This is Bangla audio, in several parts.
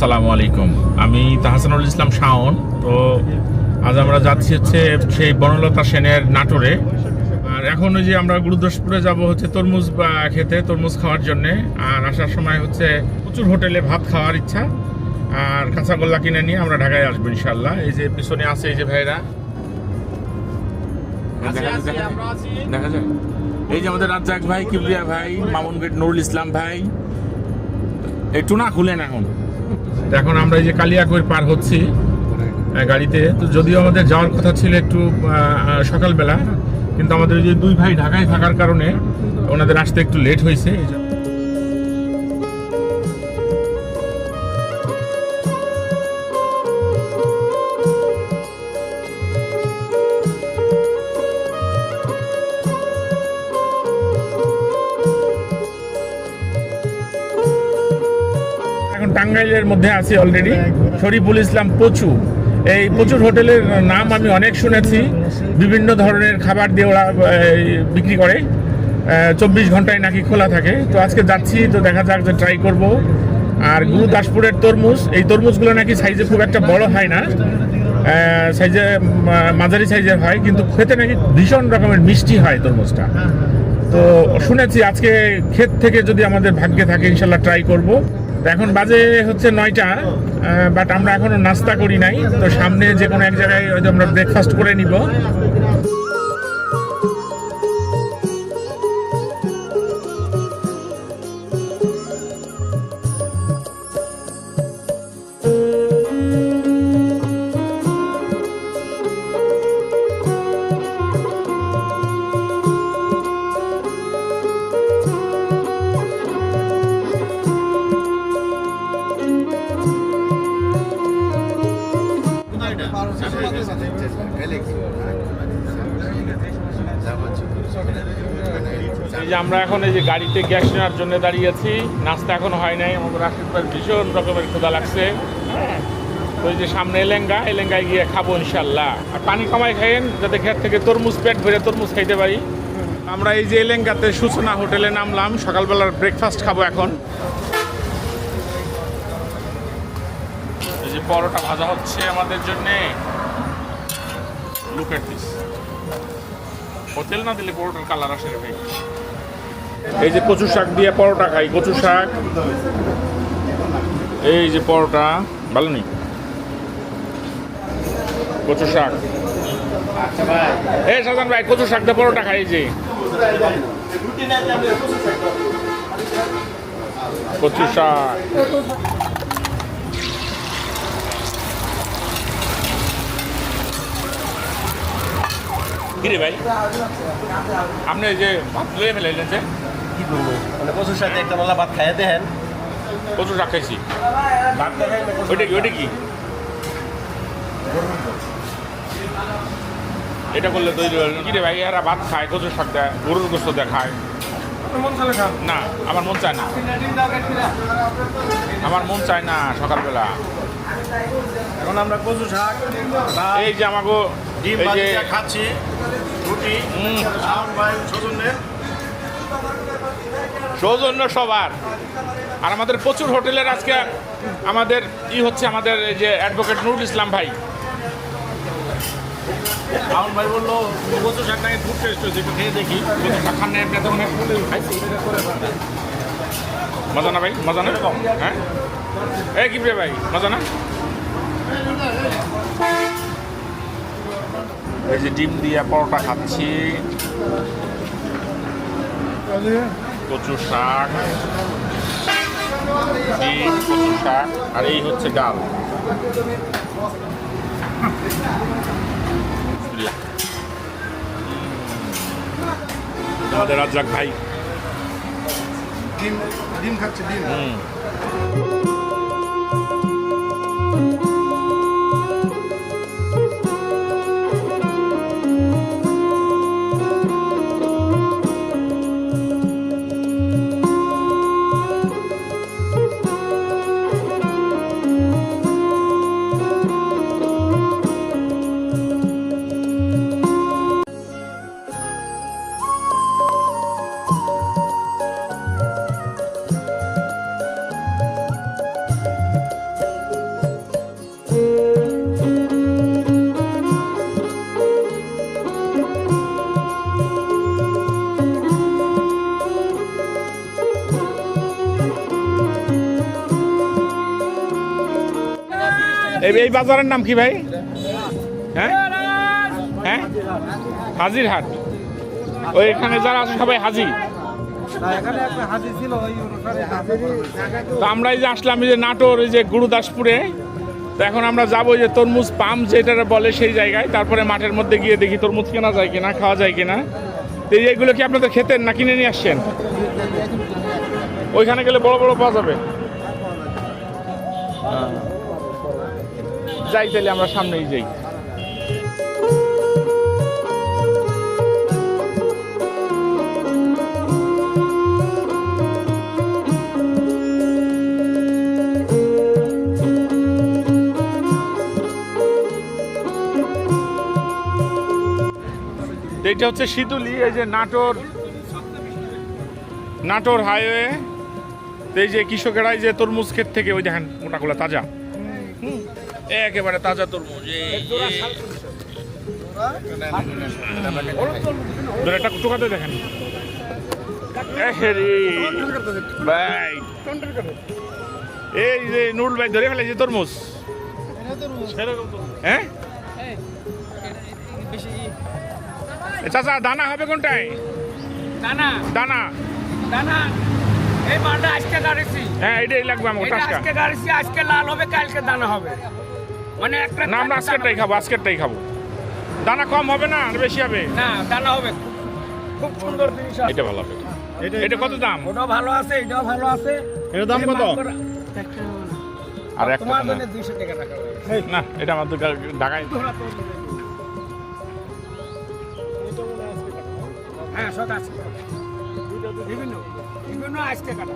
আসসালামু আলাইকুম। আমি তাহসানুল ইসলাম শাওন। তো আজ আমরা যাচ্ছি হচ্ছে সেই বনলতা সেনের নাটোরে। আর এখন ওই যে আমরা গুরুদাসপুরে যাব হচ্ছে তরমুজ খেতে, তরমুজ খাওয়ার জন্যে। আর আসার সময় হচ্ছে প্রচুর হোটেলে ভাত খাওয়ার ইচ্ছা, আর কাঁচাগোল্লা কিনে নিয়ে আমরা ঢাকায় আসবো ইনশাল্লাহ। এই যে পিছনে আছে এই যে ভাইরা, দেখা যায় এই যে আমাদের রাজ্জাক ভাই, কিবরিয়া ভাই, মামুন গেট, নুরুল ইসলাম ভাই। একটু না খুলেন এখন আমরা এই যে কালিয়াকৈর পার হচ্ছি গাড়িতে। তো যদিও আমাদের যাওয়ার কথা ছিল একটু সকালবেলা, কিন্তু আমাদের যে দুই ভাই ঢাকায় থাকার কারণে ওনাদের আসতে একটু লেট হয়েছে। টাঙ্গাইলের মধ্যে আছি অলরেডি, শরীফুল ইসলাম পচু। এই প্রচুর হোটেলের নাম আমি অনেক শুনেছি, বিভিন্ন ধরনের খাবার দিয়ে ওরা বিক্রি করে, 24 ঘন্টায় নাকি খোলা থাকে। তো আজকে যাচ্ছি, তো দেখা যাক যে ট্রাই করব। আর গুরুদাসপুরের তরমুজ, এই তরমুজগুলো নাকি সাইজে খুব একটা বড় হয় না, সাইজে মাঝারি সাইজের হয়, কিন্তু খেতে নাকি ভীষণ রকমের মিষ্টি হয় তরমুজটা। তো শুনেছি আজকে ক্ষেত থেকে যদি আমাদের ভাগ্যে থাকে ইনশাল্লাহ ট্রাই করব। এখন বাজে হচ্ছে 9টা, বাট আমরা এখনো নাস্তা করি নাই। তো সামনে যে কোনো এক জায়গায় হয়তো আমরা ব্রেকফাস্ট করে নিব। এই যে আমরা এখন এই যে গাড়িতে গ্যাস নেওয়ার জন্য দাঁড়িয়েছি, নাস্তা এখনো হয় নাই। আমাদের রাশিদবার ভীষণ রকমের ক্ষুধা লাগছে। তো এই যে সামনে এলেঙ্গায় গিয়ে খাবো ইনশাল্লাহ। আর পানি কমায় খাইয়েন যাতে ক্ষেত থেকে তরমুজ পেট ভরে তরমুজ খাইতে পারি। আমরা এই যে এলেঙ্গাতে সূচনা হোটেলে নামলাম, সকালবেলার ব্রেকফাস্ট খাবো এখন। এই যে পরোটা ভাজা হচ্ছে আমাদের জন্যে। Look at this. হোটেল না দিলে পরোটার কালার আসে রে ভাই। এই যে কচু শাক দিয়ে পরোটা খাই, কচু শাক। এই যে পরোটা ভালো নেই, কচু শাক। এই সাজান ভাই, কচু শাক দিয়ে পরোটা খাই। যে কচু শাক, কিরে ভাই আপনি যে ভাত লয়ে ফেলাইলেন যে কি করবো, মানে কচুর সাথে একটা বলা ভাত খাইয়ে দেন। কচু শাক খাইছি। ওইটা কি এটা করলে তৈরি হল কি রে ভাই? এরা ভাত খায়, কচু শাক দেয়, গরুর গোস্ত দেয় খায়। না, আমার মন চায় না, আমার মন চায় না সকালবেলা। এখন আমরা কচু শাক, এই যে আমাকে ডিম ভাজি খাচ্ছি, রুটি, সৌজন্য সবার। আর আমাদের প্রচুর হোটেলের আজকে আমাদের হচ্ছে আমাদের এই যে অ্যাডভোকেট নুরুল ইসলাম ভাই। আমার ভাই বললো কচু শাক নাকি খুব টেস্ট হয়েছে, একটু খেয়ে দেখি। কচু শাক খান নাই মজা না ভাই? মজা না? হ্যাঁ, এই কি রে ভাই, মজা না? এই যে ডিম দিয়ে পরোটা খাচ্ছি, কচু শাক, ডিম, কচু শাক, আর এই হচ্ছে ডাল। আমাদের রাজ্জাক ভাই ডিম খাচ্ছে, ডিম। এই বাজারের নাম কি ভাই? হ্যাঁ হ্যাঁ, হাজির হাট। ওই এখানে যারা আছে সবাই হাজি। তো আমরা এই যে আসলাম এই যে নাটোর, এই যে গুরুদাসপুরে। তো এখন আমরা যাবো যে তরমুজ পাম্প যেটা বলে সেই জায়গায়, তারপরে মাঠের মধ্যে গিয়ে দেখি তরমুজ কেনা যায় কিনা, খাওয়া যায় কিনা। তো এইগুলো কি আপনাদের খেতেন না কিনে নিয়ে আসছেন? ওইখানে গেলে বড় বড় পাওয়া যাবে। যাই তাহলে আমরা সামনেই যাই। এইটা হচ্ছে শীতলী, এই যে নাটোর হাইওয়ে। এই যে কৃষকেরা এই যে তরমুজ ক্ষেত থেকে ওই দেখেন মোটাগুলা তাজা, একেবারে তাজা তরমুজ। একটা টোকাতে দেখেন ভাই, এই যে নুরুল ভাই ধরে ফেলেছে তরমুজ। হ্যাঁ চাচা, দানা হবে কোনটায়? দানা দানা দানা এই মালটা আজকে গাড়িছি। হ্যাঁ এটাই লাগবে আমার টাটকা। আজকে গাড়িছি, আজকে লাল হবে, কালকে দানা হবে। মানে একটা না, আমরা আজকেরটাই খাবো, আজকেরটাই খাবো। দানা কম হবে না আর বেশি হবে? না, দানা হবে। খুব সুন্দর জিনিস আছে। এটা ভালো হবে। এটা কত দাম? ওটাও ভালো আছে, এটাও ভালো আছে। এর দাম কত? আর একটা তোমার না, জন্য 200 টাকা টাকা। না এটা আমার তো ঢাকায়। হ্যাঁ, সব আছে। বিভিন্ন আজকে কাটা।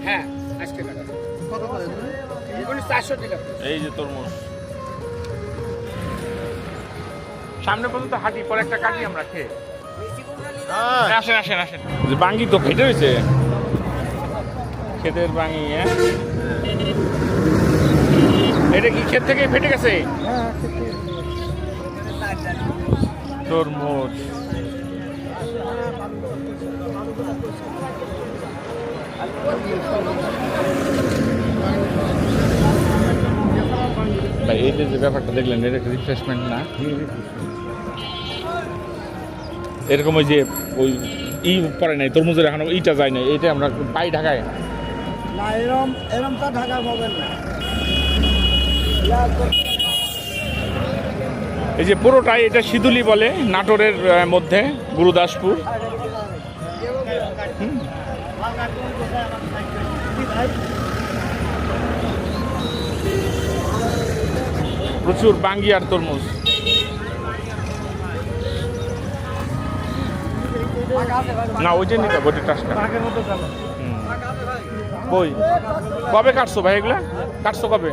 হ্যাঁ, আজকে কাটা। কত করে? এগুলো 400 টাকা। এই যে তরমুজ সামনে পর্যন্ত হাঁটি, পরে একটা কাটি আমরা খেয়ে। আসেন আসেন আসেন। যে বাঙ্গি তো ফেটে রয়েছে, ক্ষেতের বাঙ্গি। হ্যাঁ, এটা কি ক্ষেত থেকে ফেটে গেছে? তরমুজ ভাই, এই যে ব্যাপারটা দেখলেন, এটা রিফ্রেশমেন্ট না? এরকম ওই যে ওই পরে নাই তরমুজের, এখন ইটা যায় না, এইটা আমরা পাই ঢাকায় না। এরম তো ঢাকা পাবেন না। এই যে পুরোটাই এটা শীতলী বলে, নাটোরের মধ্যে গুরুদাসপুর। প্রচুর বাঙ্গি আর তরমুজ। না ওইটা নিতে হবে, ওইটা টাটকা। কই কবে কাটছো ভাই এগুলা? কাটছো কবে?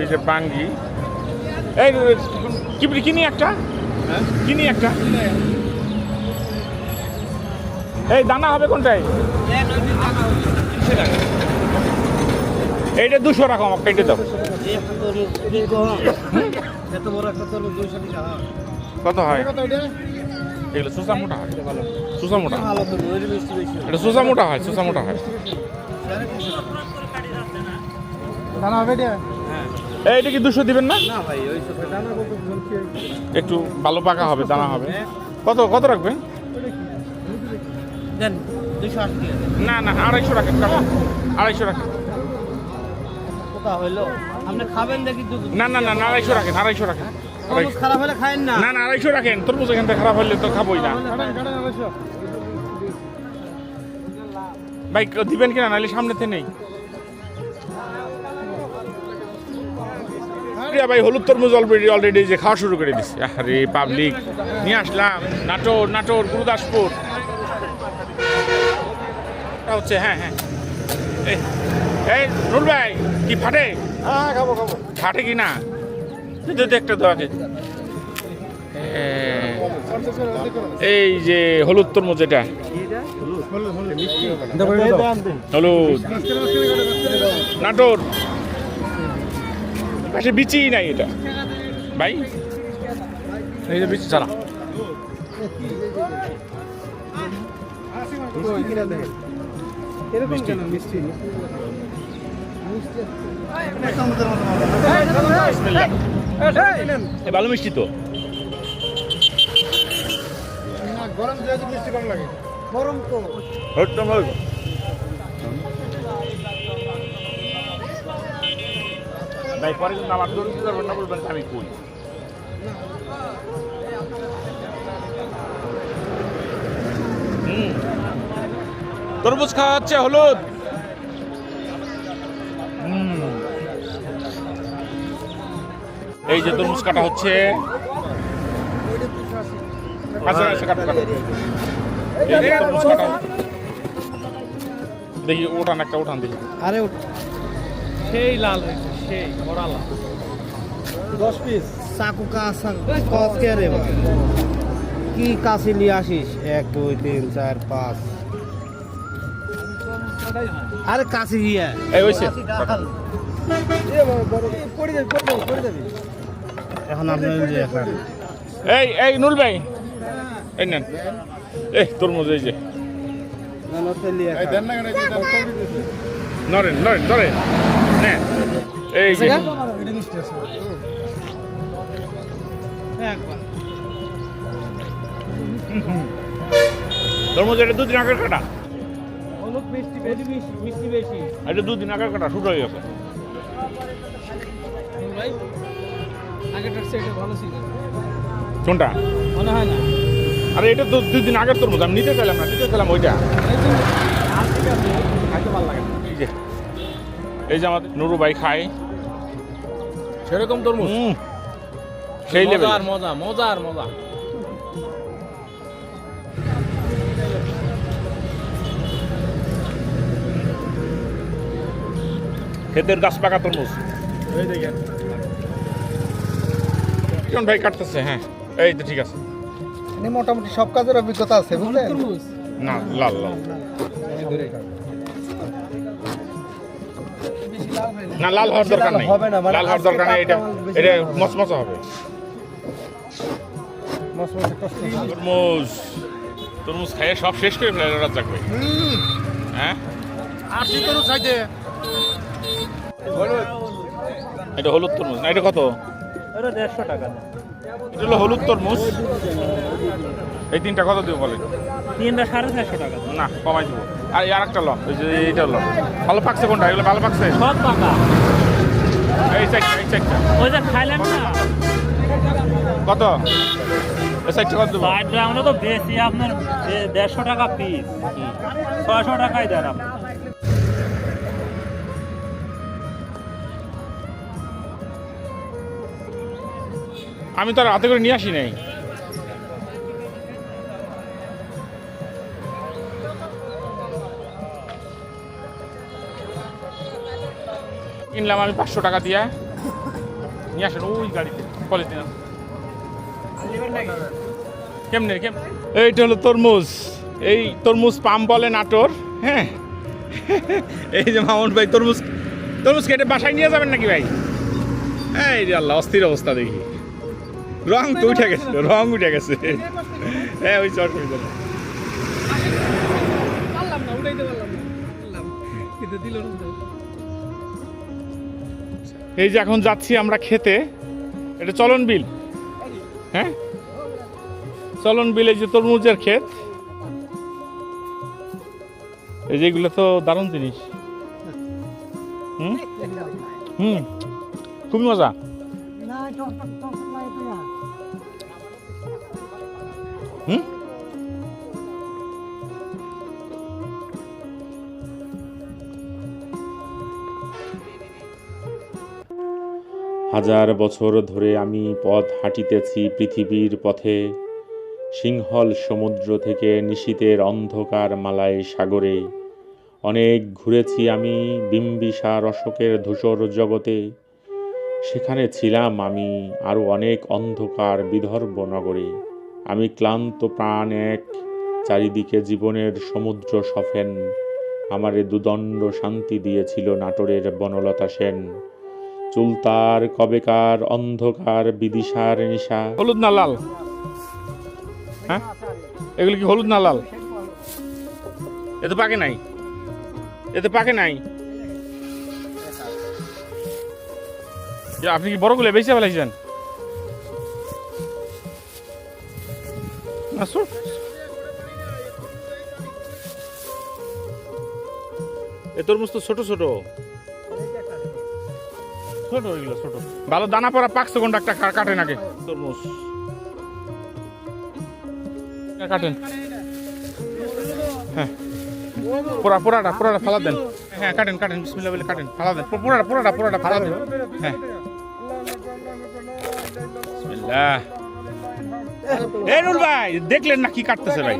এই যে বাঙ্গি, এই কিনি একটা, কিনি একটা। এই দানা হবে কোনটাই? এইটা 200 রাখো, আমাকে কেটে দাও। কত হয় এগুলো? সুসা মোটা হয়, সুসা মোটা, এটা সুসা মোটা হয়, সুসা মোটা হয়। এইটা কি 200 দিবেন না? একটু ভালো পাকা হবে, দানা হবে। কত কত রাখবেন? না না, 250 রাখেন, 250 রাখেন। না না না, 250 রাখেন, 250 রাখেন। খারাপ হলে খায়েন না। না না, 250 রাখেন। তরমুজ এখান থেকে খারাপ হলে তো খাবোই না ভাই। দিবেন কিনা, নাহলে সামনেতে নেই ভাই। হলুদ তরমুজ অলরেডি যে খাওয়া শুরু করে দিচ্ছে। আরে পাবলিক নিয়ে আসলাম নাটোর গুরুদাসপুর হচ্ছে। হ্যাঁ হ্যাঁ, এই নুরুল ভাই কি ফাটে? খাবো ফাটে কি না একটা দেওয়াকে। এই যে হলুদ তরমুজ, এটা হলুদ নাটোর পাশে বিচি নাই এটা ভাই। এই যে বিচি ছাড়া এরকম কেন মিষ্টি ভালো মিষ্টি তো। গরম যেহেতু মিষ্টি কম লাগে গরম তো ভাই পরে কিন্তু আমার দরুদ করবেন না, বলবেন আমি কই। তরমুজ খাওয়া হচ্ছে হলুদ। এই যে তরমুজ কাটা হচ্ছে। আচ্ছা, আচ্ছা, কাটো, কাটো। এই যে তরমুজ কাটা হচ্ছে। দেখি ওঠান, একটা ওঠান দেখি। আরে সেই লাল হয়েছে, সেই বড় লাল। 10 পিস চাকু কাঁচা কত কে রে ভাই? কি কাছে নিয়ে আসিস 1 2 3 4 5 আরে কাছে গিয়া এই হইছে। এখন আপনি যে এখন এই নুল ভাই, এই নেন। এই তরমুজ এই যে। নরেন নরেন নরেন, নেন। এই যে তরমুজ, এটা 2 দিন আগের কাটা। হলুদ মিষ্টি বেশি, মিষ্টি বেশি। এটা 2 দিন আগের কাটা, শুট হয়ে গেছে। ভাই আগেরটার সেটা ভালো ছিল কোনটা? মনে হয় না। আরে এটা তো 2 দিন আগের তরমুজ, আমি নিতে চাইলাম না, নিতে চাইলাম ওইটা। খাইতে ভালো লাগে না। এই যে আমাদের নুরু ভাই খায় সেরকম তরমুজ সেই লেভেল। মজার মজা, মজার মজা। ক্ষেতের গাছ পাকা তরমুজ। এই দেখেন কোন ভাই কাটতেছে? হ্যাঁ, এই তো ঠিক আছে। মোটামুটি সব কাজের অভিজ্ঞতা আছে বুঝলেন? তরমুজ না, লাল লাল না, লাল হওয়ার দরকার নেই, হবে না, মানে লাল হওয়ার দরকার নেই। এটা এটা মচমচা হবে। তরমুজ তরমুজ খাইয়ে সব শেষ করে ফেলে রাজ্জাক ভাই। হ্যাঁ, আশি তরমুজ খাইতে। এটা হলুদ তরমুজ না? এটা কত? এটা 150 টাকা। এটা হলো হলুদ তরমুজ। এই 3টা কত দিব বলেন? 3টা 450 টাকা। না, কমাই দিব। আর একটা ল, এই যে এইটা ল। ভালো পাকছে কোনটা? এগুলো ভালো পাকছে। সব পাকা। এই চারটা, এই চারটা ওই যে খাইলেন না কত? এই চারটা কত দেবো? আমরা তো বেশি আপনার 150 টাকা পিস, 600 টাকাই দেন আপনি। আমি তো আর হাতে করে নিয়ে আসি নাই। কিনলাম আমি 500 টাকা দিয়ে। নিয়ে আসেন ওই গাড়িতে, পলিথিন আছে। কেমনে এইটা হলো তরমুজ। এই তরমুজ পাম বলে নাটোর। হ্যাঁ, এই যে মামুন ভাই তরমুজ তরমুজ কেটে বাসায় নিয়ে যাবেন নাকি ভাই? এই রে আল্লাহ, অস্থির অবস্থা দেখি। রং তো উঠে গেছে, রং উঠে গেছে। হ্যাঁ, ওই অসুবিধা নেই। এই যে এখন যাচ্ছি আমরা খেতে। এটা চলন বিল। হ্যাঁ, চলন বিল। এই যে তরমুজের ক্ষেত। এই যেগুলো তো দারুণ জিনিস। হুম হুম, খুবই মজা। হুম, হাজার বছর ধরে আমি পথ হাঁটিতেছি পৃথিবীর পথে, সিংহল সমুদ্র থেকে নিশীথের অন্ধকার মালায় সাগরে। অনেক ঘুরেছি আমি বিম্বিসার অশোকের ধূসর জগতে, সেখানে ছিলাম আমি আরও অনেক অন্ধকার বিদর্ভ নগরে। আমি ক্লান্ত প্রাণ এক, চারিদিকে জীবনের সমুদ্র সফেন, আমারে দুদণ্ড শান্তি দিয়েছিল নাটোরের বনলতা সেন। চুলতার কবেকার অন্ধকার বিদিশার নিশা। হলুদ না লাল? হ্যাঁ, এগুলো কি হলুদ না লাল? এতে পাকে নাই, এতে পাকে নাই। আপনি কি বড়গুলো বেশি ফেলাইছেন? এ তরমুজ তো ছোট ছোট ছোট, ওইগুলো ছোট। ভালো দানা পড়া পাকছে কোনটা একটা কাটেন আগে তরমুজ কাটেন। হ্যাঁ পোড়াটা ফালা দেন। হ্যাঁ কাটেন বিসমিল্লাহ বলে কাটেন, ফালা দেন। পোড়াটা ফালা দেন। হ্যাঁ বিসমিল্লাহ। এই নুল ভাই দেখলেন না কি কাটতেছে ভাই?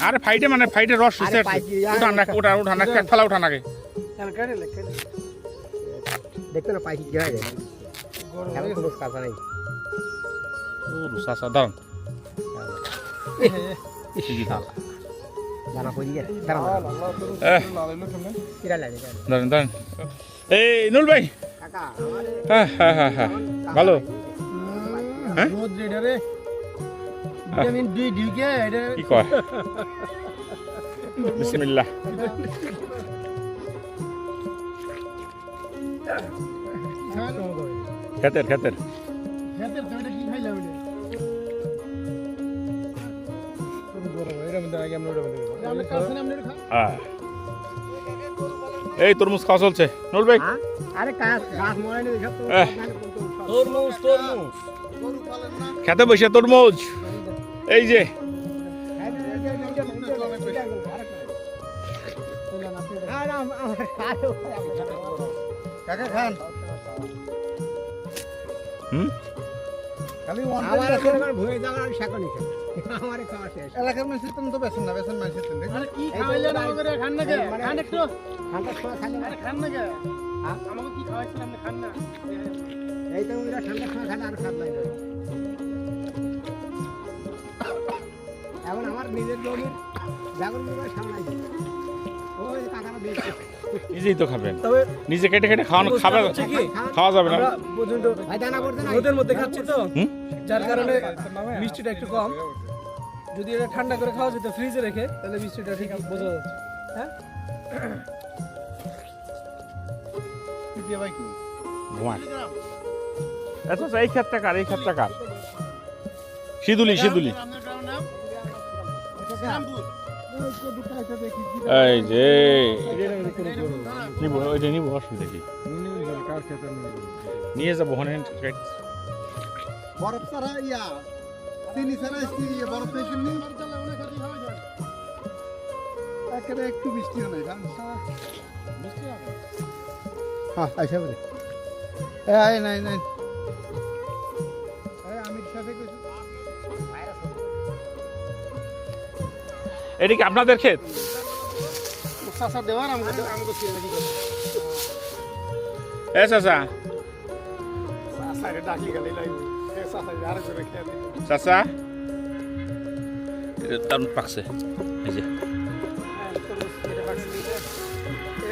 আরে ফাইটে রস উঠান না ফালা উঠান আগে। দেখতে না পাইকি গেছে এখন কোনো কাঁচা নেই। সাসা দাঁড়ান দানা পড়ি গেছে দাঁড়ান। এই নুল ভাই কাকা হ্যাঁ ভালো। হ্যাঁ রোদ রেডা রে ভিটামিন ডি কে এটা কি কয়? বিসমিল্লাহ। খেতের হেতের তো এটা কি খাইলা ওটা খুব বড় এর মধ্যে আগে আমরা ওটা বলি আমরা কাছে নাম নিয়ে খা। এই তরমুজ খাওয়া চলছে নুল ভাই। আরে গাছ মরে নেই সব তরমুজ খেতে বসে তরমুজ এই যে কাকা খান খালি আমার এখানে ভুঁয়ে যাওয়ার আর শাকনি খান আমারে খাওয়া শেষ এলাকার মানুষের তো বেছেন না বেছেন মানুষের তো আরে কি খাইলেন আমাদের খান না কে খান একটু খানটা খাওয়া খান না খান না কে আমাকে কি খাওয়াইছেন আপনি খান না এই তো ওরা ঠান্ডা খাওয়া খান আর খান নাই এখন আমার নিজের জমির জাগর করে সামলাই ওই কাকারা দেখছে নিজেই তো খাবেন, নিজে কেটে খাওয়া যাবে না। রোদের মধ্যে খাচ্ছি তো যার কারণে মিষ্টিটা একটু কম। যদি এটা ঠান্ডা করে খাওয়া যেত ফ্রিজে রেখে তাহলে মিষ্টিটা ঠিক বোঝা যাচ্ছে। হ্যাঁ ঘুমায়। আচ্ছা এই ক্ষেতটা কার? সিদুলি এই যে নিব অসুবিধা কি? নিয়ে যাবো বরফ ছাড়া চিনি ছাড়া বরফ খাইছেন একেবারে একটু বৃষ্টি হয় না হ্যাঁ আইসা বলে নাই আমি সাথে এটা কি আপনাদের ক্ষেত? চাষা দেওয়ার আমাকে চাচা ডাকি গেলে আরো করে খেয়ে চাচা তার পাকছে, এই যে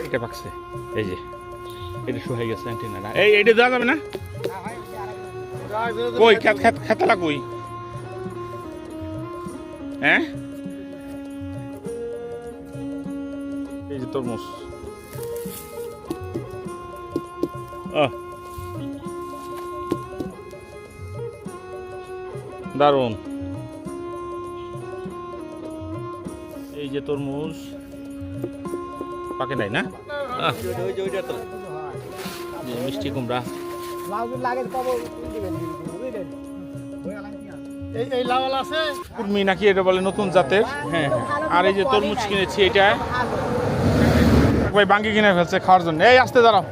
এটা পাকছে, এই যে এটা শুকাই গেছে অ্যান্টিনা। এইটা দেওয়া যাবে না? কই খেতলা কই? হ্যাঁ এই যে তরমুজ দারুন। এই যে তরমুজ পাকে নাই না? মিষ্টি কুমড়া এই লাওয়াল আছে কুর্মি নাকি এটা বলে, নতুন জাতের। হ্যাঁ আর এই যে তরমুজ কিনেছি, এটা ভাই বাঙ্গি কিনে ফেলছে খাওয়ার জন্য। এই আসতে দাঁড়াও।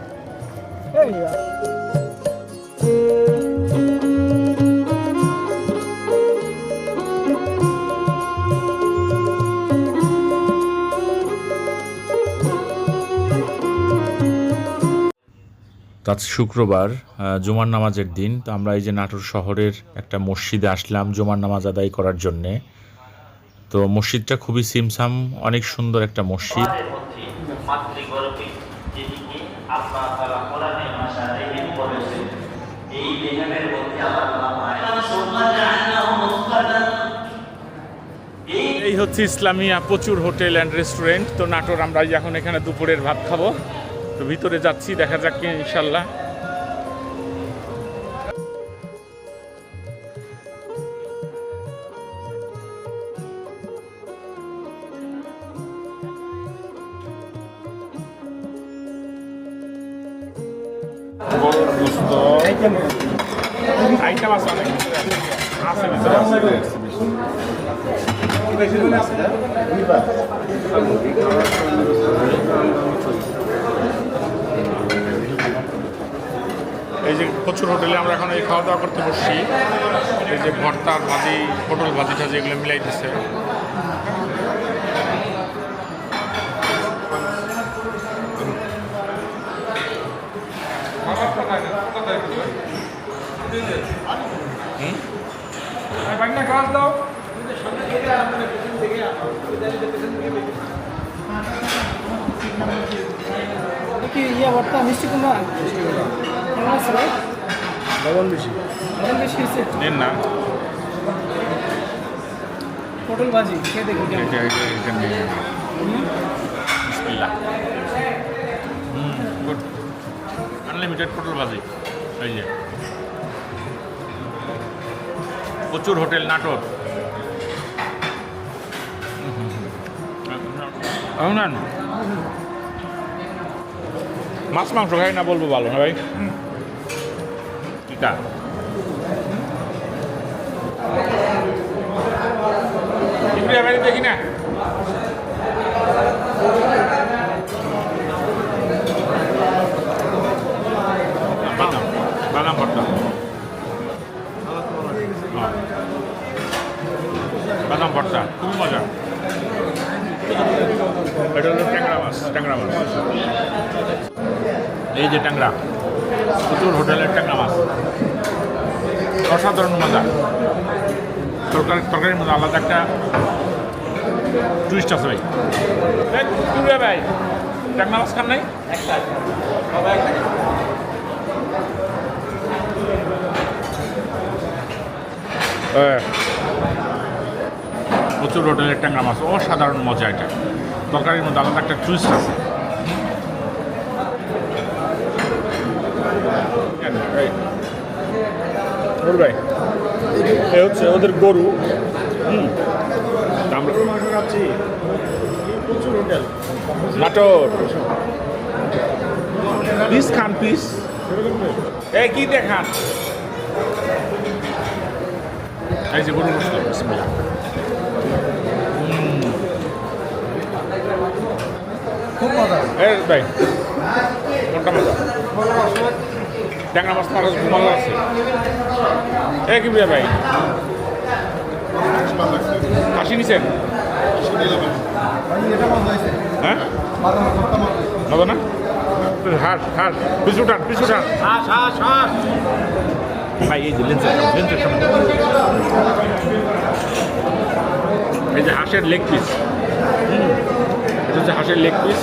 আজ শুক্রবার, জুমার নামাজের দিন। তো আমরা এই যে নাটোর শহরের একটা মসজিদে আসলাম জুমার নামাজ আদায় করার জন্যে। তো মসজিদটা খুবই সিমসাম, অনেক সুন্দর একটা মসজিদ। এই হচ্ছে ইসলামিয়া প্রচুর হোটেল অ্যান্ড রেস্টুরেন্ট। তো নাটোর আমরা এখন এখানে দুপুরের ভাত খাবো। তো ভিতরে যাচ্ছি, দেখা যাক কি ইনশাল্লাহ। আইটেম আছে অনেক আছে ভিতরে আছে। এই যে প্রচুর হোটেলে আমরা এখন এই খাওয়া দাওয়া করতে বসছি। এই যে ভর্তা ভাজি, পটল ভাজি টাজি এগুলো মিলাই দিচ্ছে। কি ইয়া ভর্তা মিষ্টি কুমড়া কেমন আছে ভাই? লবণ বেশি হয়েছে। নেন না, পটল ভাজি খেয়ে দেখুন কেমন। গুড, আনলিমিটেড পটল ভাজি। এই যে প্রচুর হোটেল নাটোর। না মাছ মাংস খাই না বলবো ভালো না ভাই। টিকা দেখি না, বাদাম ভর্তা, বাদাম ভর্তা খুবই মজা। এটা হলো ট্যাংরা মাছ, এই যে ট্যাংরা, প্রচুর হোটেলের ট্যাংরা মাছ, অসাধারণ মজা। তরকারির মধ্যে আলাদা একটা টুইস্ট আছে ভাই। ভাই ট্যাংরা মাছ খান নাই? প্রচুর হোটেলের ট্যাংরা মাছ, অসাধারণ মজা। এটা তরকারির মধ্যে আলাদা একটা টুইস্ট আছে। ভাই এ হচ্ছে ওদের গরু। নাটোর পিস খান, পিস এই কি দেখান। এই যে গরু গোশত, বিসমিল্লাহ। খুব মজা ভাই কোনটা মজা? ট্যাংরা মাছ মাছ ভালো আছে। কি ভাই হাসি নিছেন? হ্যাঁ মজা না? হাস হাস পিছুটান ভাই। এই যে লেন্সের সামনে এই যে হাঁসের লেগ পিস, এটা হচ্ছে হাঁসের লেগ পিস।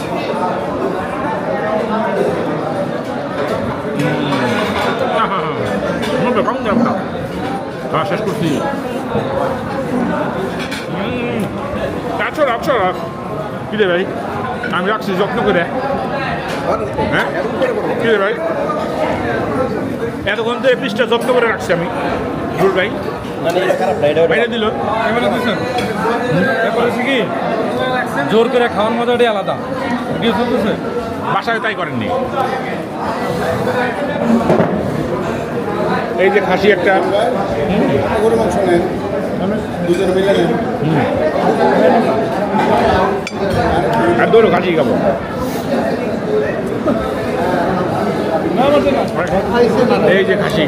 শেষ করছি। আচ্ছা কি রে ভাই, আমি রাখছি যত্ন করে। হ্যাঁ কি রে ভাই, এতক্ষণ তো এই পিসটা যত্ন করে রাখছি আমি। ভাই বাইরে দিল কি জোর করে খাওয়ার মজাটাই আলাদা। বাসায় তাই করেননি। এই যে খাসি একটা, গরু মাংস নেন, দুজন মিলে নেন। আর দৌড়ো খাসি খাবো। এই যে খাসি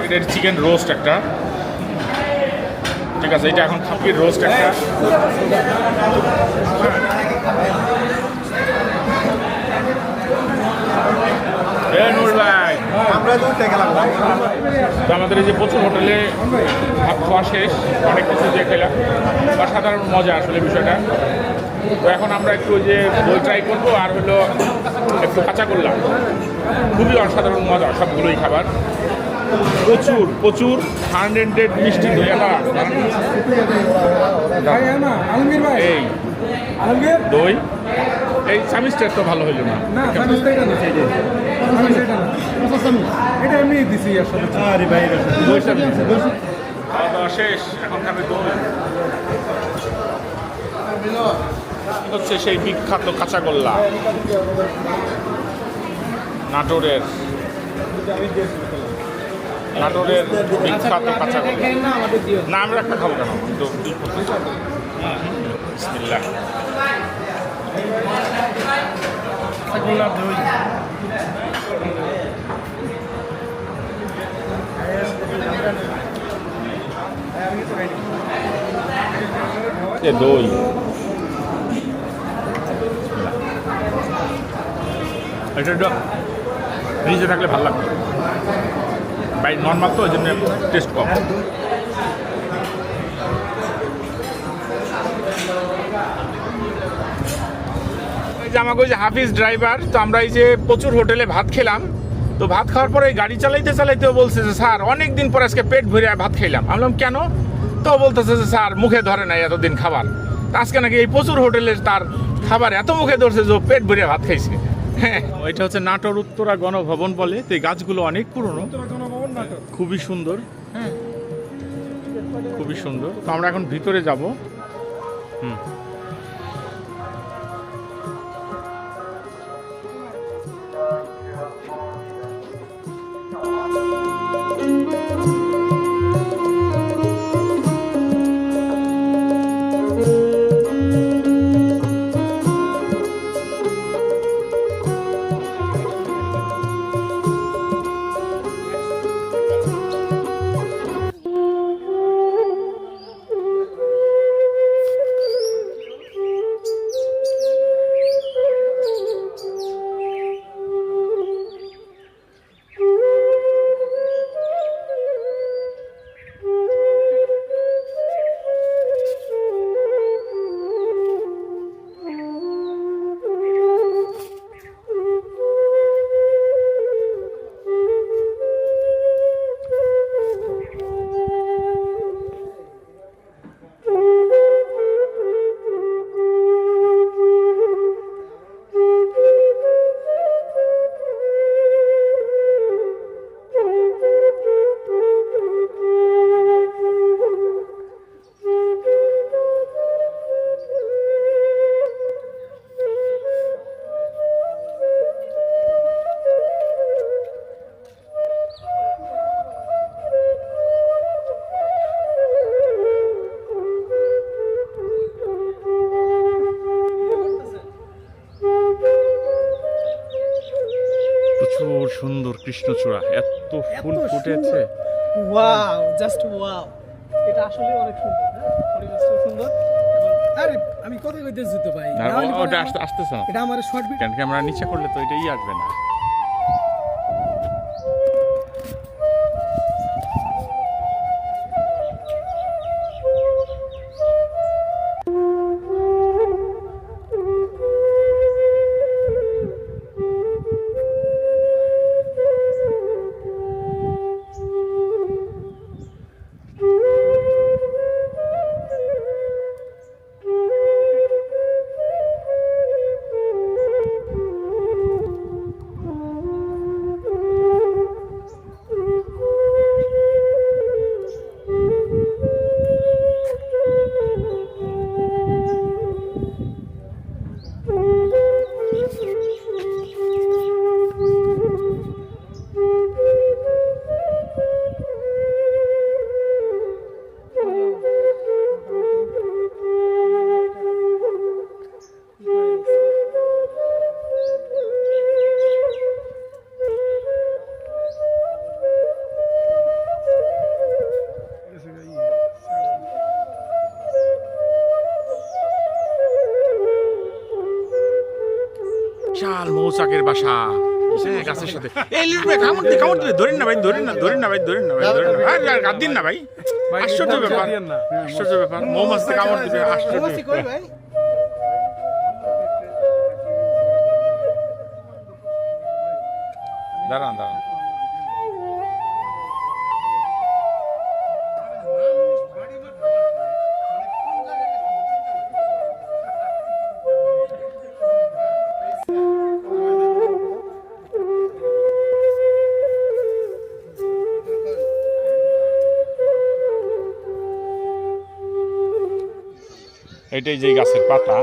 এটা চিকেন রোস্ট একটা, ঠিক আছে। এটা এখন খাপির রোস্ট একটা। তো আমাদের এই যে প্রচুর হোটেলে ভাত খাওয়া শেষ, অনেক কিছু দিয়ে খেলাম, অসাধারণ মজা আসলে বিষয়টা। তো এখন আমরা একটু ওই যে দই ট্রাই করবো, আর হলো একটু কাঁচা করলাম। খুবই অসাধারণ মজা সবগুলোই খাবার। প্রচুর প্রচুর ফার্মেন্টেড মিষ্টি দই আবার আলমগীর ভাই, এই আলমগীর দই এই চামিচটা তো ভালো হইল না। না সামিসটা এটা না, সামিস এটা না, এটা এমনি দিছি আসলে। আরে ভাই দই চামিচ খাওয়া দাওয়া শেষ, এখন খাবে দই। হচ্ছে সেই বিখ্যাত কাঁচাগোল্লা নাটোরের বিখ্যাত কাঁচাগোল্লা। না আমরা একটা খাবো কেন, তো বিসমিল্লাহ। কাঁচাগোল্লা দই দই এটা একটু ফ্রিজে থাকলে ভালো লাগবে, বাই নর্মাল তো ওই জন্য টেস্ট কম। এই যে আমাকে ওই যে হাফিজ ড্রাইভার, তো আমরা এই যে প্রচুর হোটেলে ভাত খেলাম, তো ভাত খাওয়ার পরে গাড়ি চালাইতে চালাইতেও বলছে যে স্যার অনেক দিন পর আজকে পেট ভরে ভাত খাইলাম। আমি বললাম কেন? তো বলতেছে যে স্যার মুখে ধরে নাই এতদিন খাবার, আজকে নাকি এই প্রচুর হোটেলের তার খাবার এত মুখে ধরছে যে পেট ভরে ভাত খাইছে। হ্যাঁ, এটা হচ্ছে নাটোর উত্তরা গণভবন বলে। তো এই গাছগুলো অনেক পুরনো, খুবই সুন্দর। হ্যাঁ, খুবই সুন্দর। তো আমরা এখন ভিতরে যাব। প্রচুর সুন্দর কৃষ্ণচূড়া, এত ফুল ফুটেছে। ওয়াও, জাস্ট ওয়াও, এটা আসলে অনেক সুন্দর। পরিবেশটা সুন্দর। আরে আমি কথা কইতেছি তো ভাই, ওটা আসতেছে না, এটা আমার শর্ট ভিডিও। কেন ক্যামেরা নিচে করলে তো এটাই আসবে না। বিশাল মৌচাকের বাসা সে গাছের সাথে। এই লিটু ভাই কামড় দিলে ধরেন না ভাই, ধরেন না ভাই, ধরেন না ভাই, গাদ দিন না ভাই। আশ্চর্য ব্যাপার, আশ্চর্য ব্যাপার, মৌমাছিতে কামড় দিবে, আশ্চর্য। দাঁড়ান দাঁড়ান, এটাই যে গাছের পাতা।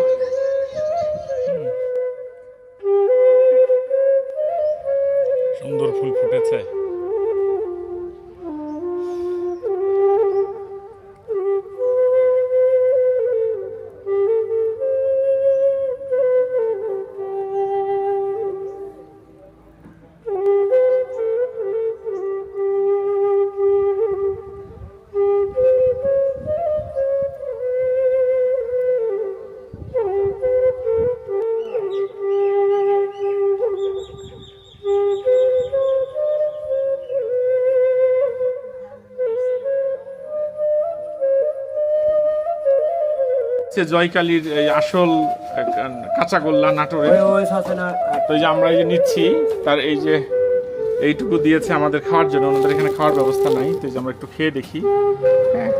সুন্দর ফুল ফুটেছে। জয়কালীর এই আসল কাঁচাগোল্লা নাটোরে, তো এই যে আমরা এই যে নিচ্ছি তার এই যে এইটুকু দিয়েছে আমাদের খাওয়ার জন্য, ওনাদের এখানে খাওয়ার ব্যবস্থা নাই, তো এই যে আমরা একটু খেয়ে দেখি। হ্যাঁ